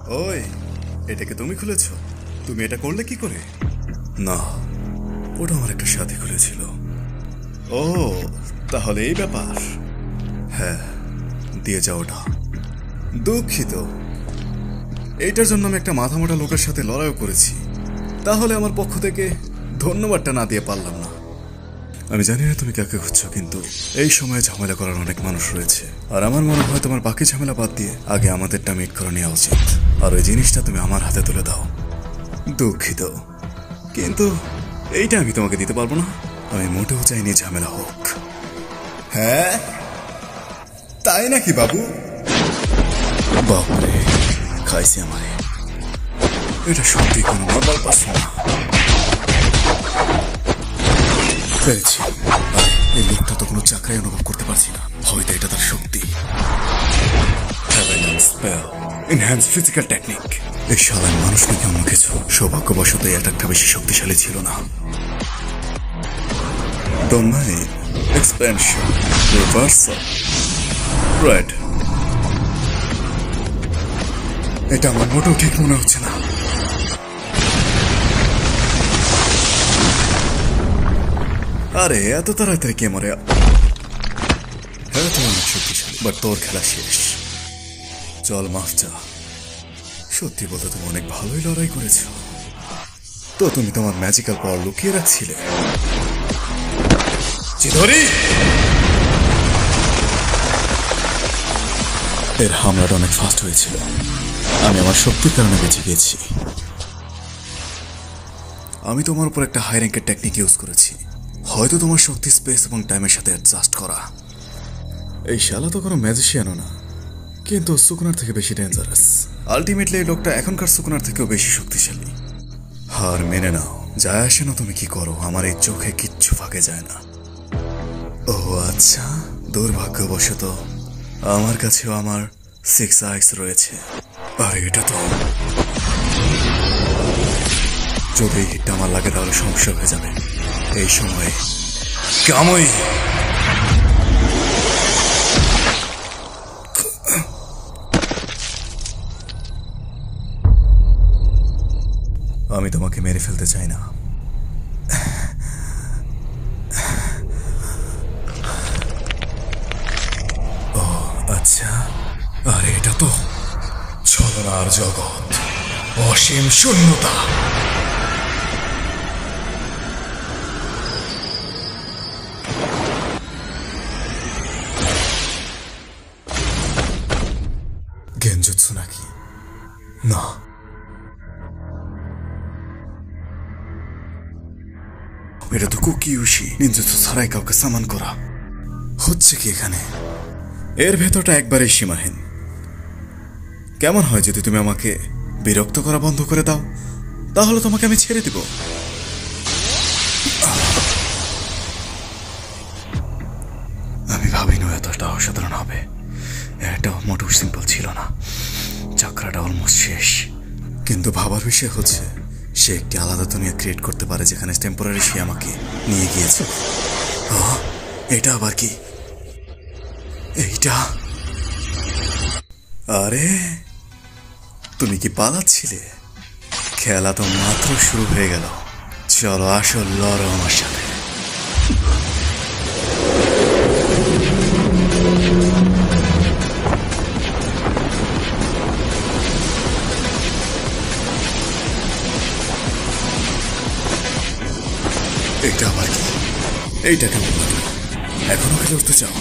ওই, এটাকে তুমি খুলেছ? তুমি এটা করলে কি করে? না, ওটা আমার একটা সাথী খুলেছিল। ও, তাহলে এই ব্যাপার। হ্যাঁ, দিয়ে যাও ওটা। দুঃখিত, এইটার জন্য আমি একটা মাথা মোটা লোকের সাথে লড়াইও করেছি। তাহলে আমার পক্ষ থেকে ধন্যবাদটা না দিয়ে পারলাম না। আমি জানি না তুমি কাকে খুঁজছো, কিন্তু এই সময়ে ঝামেলা করার অনেক মানুষ রয়েছে। আর আমার মনে হয় তোমার বাকি ঝামেলা বাদ দিয়ে আগে আমাদেরটা মিট করে নেওয়া উচিত। আর ওই জিনিসটা তুমি আমার হাতে তুলে দাও। দুঃখিত, কিন্তু এইটা আমি তোমাকে দিতে পারবো না। আমি মোটেও চাইনি ঝামেলা হোক। হ্যাঁ, তাই নাকি বাবু? বাপরে, খাইছে আমারে। এটা সত্যি কোনো নর্মাল পার্সন না। পেরেছি। এই লোকটা তো কোনো চাকরাই অনুভব করতে পারছি না। হয়তো এটা তার শক্তি। Enhance physical technique. এই শালায় মানুষ নাকি অন্য কিছু। সৌভাগ্যবশত এই অ্যাটাকটা বেশি শক্তিশালী ছিল না। Domain expansion reversal right. এটা আমার মোটেও ঠিক মনে হচ্ছে না। আরে এত তাড়াতাড়ি কে মরে? হ্যাঁ, তো অনেক শক্তিশালী, বাট তোর খেলা শেষ। চল মাফ চা। সত্যি বলতে তুমি অনেক ভালোই লড়াই করেছ। তো তুমি তোমার ম্যাজিক্যাল পাওয়ার লুকিয়ে রাখছিলে। চিদরি, এর হামলাটা অনেক ফাস্ট হয়েছিল। আমি আমার শক্তির কারণে বেঁচে গিয়েছি। আমি তোমার উপর একটা হাই র্যাঙ্কের টেকনিক ইউজ করেছি। হয়তো তোমার শক্তি স্পেস এবং টাইমের সাথে অ্যাডজাস্ট করা। এই শালা তো কোনো ম্যাজিশিয়ানও না, কিন্তু সুকুনার থেকে বেশি ডেঞ্জারাস। আলটিমেটলি এই লোকটা এখনকার সুকুনার থেকেও বেশি শক্তিশালী। হার মেনে নাও, যায় আসে না তুমি কি করো, আমার এই চোখে কিচ্ছু ফাঁকে যায় না। ও আচ্ছা, দুর্ভাগ্যবশত আমার কাছেও আমার 6 আইস রয়েছে। আর এটা তো, যদি এই হিটটা আমার লাগে তাহলে সমস্যা হয়ে যাবে। এই সময়ে কামই। আমি তোমাকে মেরে ফেলতে চাই না। ও আচ্ছা, আর এটা তো ছলনার জগৎ, অসীম শূন্যতা। গেনজুৎসু নাকি? না, এটা তো কুকিউশি নিনজুৎসু ছাড়াই কাউকে সামান করা। হচ্ছে কি এখানে? এর ভেতরটা একবারে সীমাহীন। কেমন হয় যদি তুমি আমাকে বিরক্ত করা বন্ধ করে দাও? তাহলে তোমাকে আমি ছেড়ে দিব। আমি ভাবিনি এতটা অসাধারণ হবে। এটা মোটেও সিম্পল ছিল না। চাকরাটা অলমোস্ট শেষ। কিন্তু ভাবার বিষয় হচ্ছে, সে একটি আলাদা দুনিয়া ক্রিয়েট করতে পারে যেখানে টেম্পোরারি সে আমাকে নিয়ে গিয়েছে। এটা আবার কি? এইটা, আরে তুমি কি পালাচ্ছিলে? খেলা তো মাত্র শুরু হয়ে গেল। চলো আসল লড়ো আমার সাথে। এইটা আবার কি? এইটা কেমন লাগলো? এখনো খেলে উঠতে চাও?